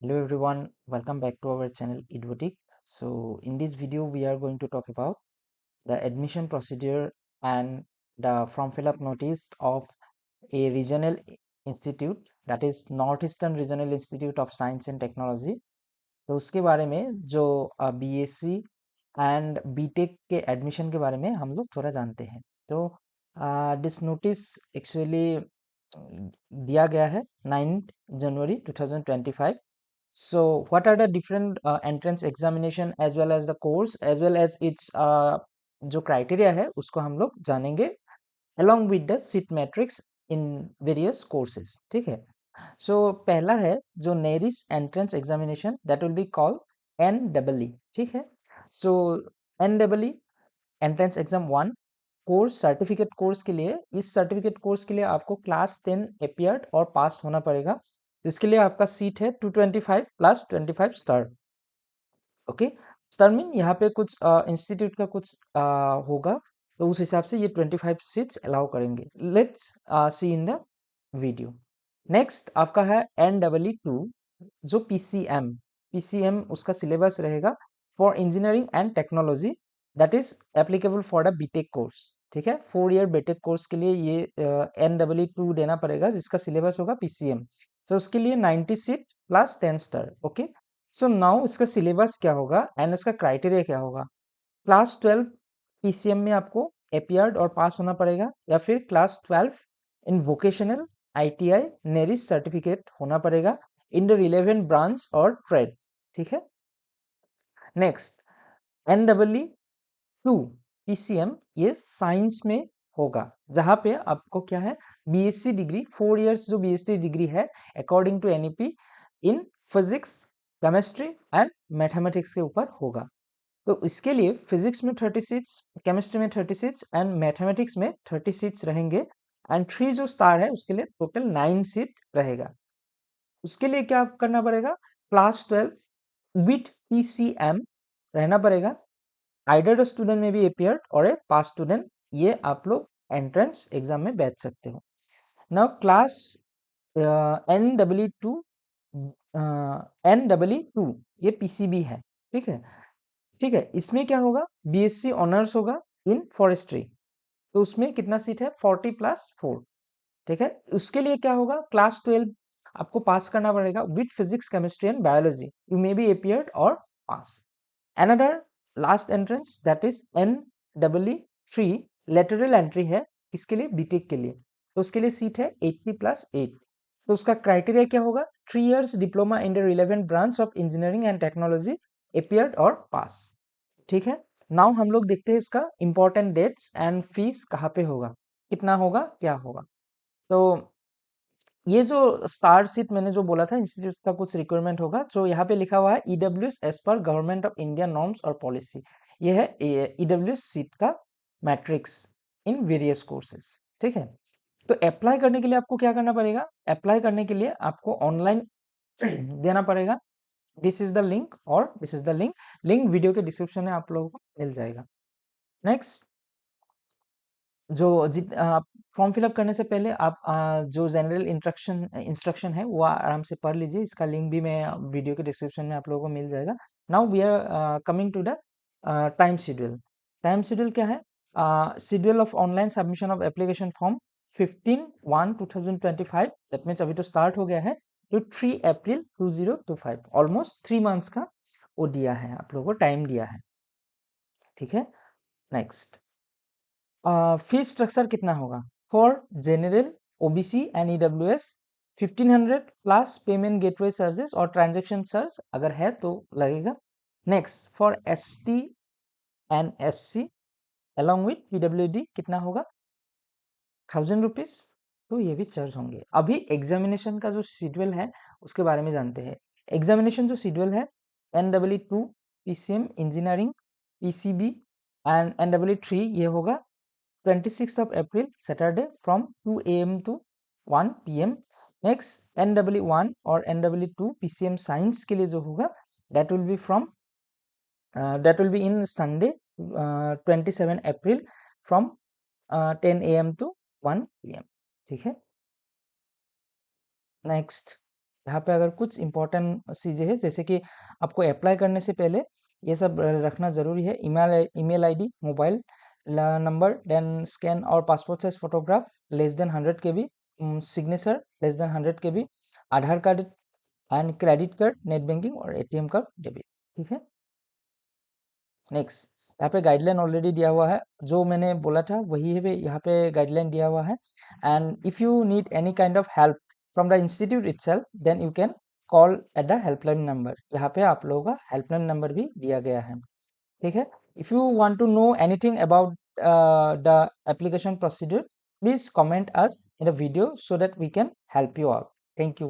Hello everyone, welcome back to our channel Edvotic. So in this video we are going to talk about the admission procedure and the form fill up notice of a regional institute, that is Northeastern Regional Institute of Science and Technology. तो उसके बारे में जो BSc and BTech के admission के बारे में हम लोग थोड़ा जानते हैं। तो दिस नोटिस एक्चुअली दिया गया है 9 जनवरी 2025। So what are the different entrance examination as well as the course as well as its जो criteria है उसको हम लोग जानेंगे along with the seat matrix in various courses। ठीक है, so पहला है जो NERIST entrance examination that will be called NEE। ठीक है, so NEE entrance exam 1 course certificate course के लिए, इस सर्टिफिकेट कोर्स के लिए आपको क्लास 10 एपियर्ड और पास होना पड़ेगा, जिसके लिए आपका सीट है 225 plus 25 star. Okay, star mean यहाँ पे कुछ इंस्टीट्यूट का कुछ होगा, तो उस हिसाब से ये 25 सीट्स अलाउ करेंगे। Let's see in the video. Next आपका है NEE2 जो पीसीएम उसका सिलेबस रहेगा for engineering and technology, that is applicable for the B Tech course. ठीक है, 4 ईयर बीटेक कोर्स के लिए ये NEE2 देना पड़ेगा, जिसका सिलेबस होगा पीसीएम। तो उसके लिए 90 seat plus 10 star. Okay, so now इसका सिलेबस क्या होगा एंड इसका क्राइटेरिया क्या होगा। क्लास 12 पीसीएम में आपको एपियर्ड और पास होना पड़ेगा, या फिर class 12 in vocational ITI NERIST certificate होना पड़ेगा इन द रिलेवेंट ब्रांच और ट्रेड। ठीक है, नेक्स्ट NEE2 PCM ये साइंस में होगा, जहां पे आपको क्या है बीएससी डिग्री 4 इयर्स जो बीएससी डिग्री है according to NEP in physics chemistry and mathematics के ऊपर होगा। तो इसके लिए फिजिक्स में 36, केमिस्ट्री में 36 एंड मैथमेटिक्स में 36 रहेंगे, एंड 3 जो स्टार है उसके लिए टोटल 9 सीट रहेगा। उसके लिए क्या करना पड़ेगा, क्लास 12 विथ PCM रहना पड़ेगा, आइडर स्टूडेंट में भी अपियर और ए पास स्टूडेंट, ये आप लोग एंट्रेंस एग्जाम में बैठ सकते हो। नाउ क्लास NEE2 NEE2 ये PCB है। ठीक है, ठीक है, इसमें क्या होगा, बीएससी ऑनर्स होगा इन फॉरेस्ट्री, तो उसमें कितना सीट है 40 प्लस 4। ठीक है, उसके लिए क्या होगा, क्लास 12 आपको पास करना पड़ेगा with physics chemistry and biology, you may be appeared और pass. Another last entrance that is NEE3 lateral entry है, किसके लिए, बीटेक के लिए, तो उसके लिए सीट है 80 प्लस 8। तो उसका क्राइटेरिया क्या होगा, 3 years diploma in the relevant branch of engineering and technology appeared और पास। ठीक है, नाउ हम लोग देखते हैं इसका इंपॉर्टेंट डेट्स एंड फीस कहाँ पे होगा, कितना होगा, क्या होगा। तो ये जो स्टार सीट मैंने जो बोला था इंस्टीट्यूट का कुछ रिक्वायरमेंट होगा, जो यहाँ पे लिखा हुआ है EWS as per government of India norms और पॉलिसी, ये है EWS सीट का मैट्रिक्स इन वेरियस कोर्सेज। ठीक है, तो अप्लाई करने के लिए आपको क्या करना पड़ेगा, अप्लाई करने के लिए आपको ऑनलाइन देना पड़ेगा। दिस इज द लिंक और this is the link, link video के डिस्क्रिप्शन में आप लोगों को मिल जाएगा। नेक्स्ट, जो फॉर्म फिलअप करने से पहले आप जो जनरल इंस्ट्रक्शन है वो आराम से पढ़ लीजिए, इसका लिंक भी मैं वीडियो के डिस्क्रिप्शन में आप लोगों को मिल जाएगा। Now we are coming to the time schedule. Time schedule क्या है, schedule of online submission of application form 15/1/2025, that means अभी तो स्टार्ट हो गया है, तो 3 अप्रैल 2025, ऑलमोस्ट 3 मंथ्स का वो दिया है, आप लोगों को टाइम दिया है। ठीक है, नेक्स्ट, फीस स्ट्रक्चर कितना होगा, for general OBC and EWS 1500 plus payment gateway charges और ट्रांजेक्शन चार्ज अगर है तो लगेगा। Next, for ST and SC along with PWD कितना होगा, 1000 रुपीज, तो ये भी चार्ज होंगे। अभी एग्जामिनेशन का जो शेड्यूल है उसके बारे में जानते हैं। एग्जामिनेशन जो शेड्यूल है, NEE2 PCM engineering PCB and NEE3 ये होगा 26th of April Saturday from 2 AM to 1 PM। Next NEE1 और NEE2 PCM साइंस के लिए जो होगा that will be from that will be in Sunday 27 April from 10 AM to 1 PM। ठीक है, next यहाँ पे अगर कुछ इंपॉर्टेंट चीज़ें हैं, जैसे कि आपको अप्लाई करने से पहले ये सब रखना ज़रूरी है। Email ID, mobile number, then scan और passport size photograph less than 100 KB, signature less than 100 KB, Aadhaar card and credit card, net banking और एटीएम कार्ड डेबिट। ठीक है। नेक्स्ट, यहाँ पे गाइडलाइन ऑलरेडी दिया हुआ है, जो मैंने बोला था वही है यहाँ पे गाइडलाइन दिया हुआ है। And if you need any kind of help from the institute itself, then you can call at the helpline number. यहाँ पे आप लोगों का हेल्पलाइन नंबर भी दिया गया है। ठीक है। If you want to know anything about the application procedure, please comment us in the video so that we can help you out. Thank you.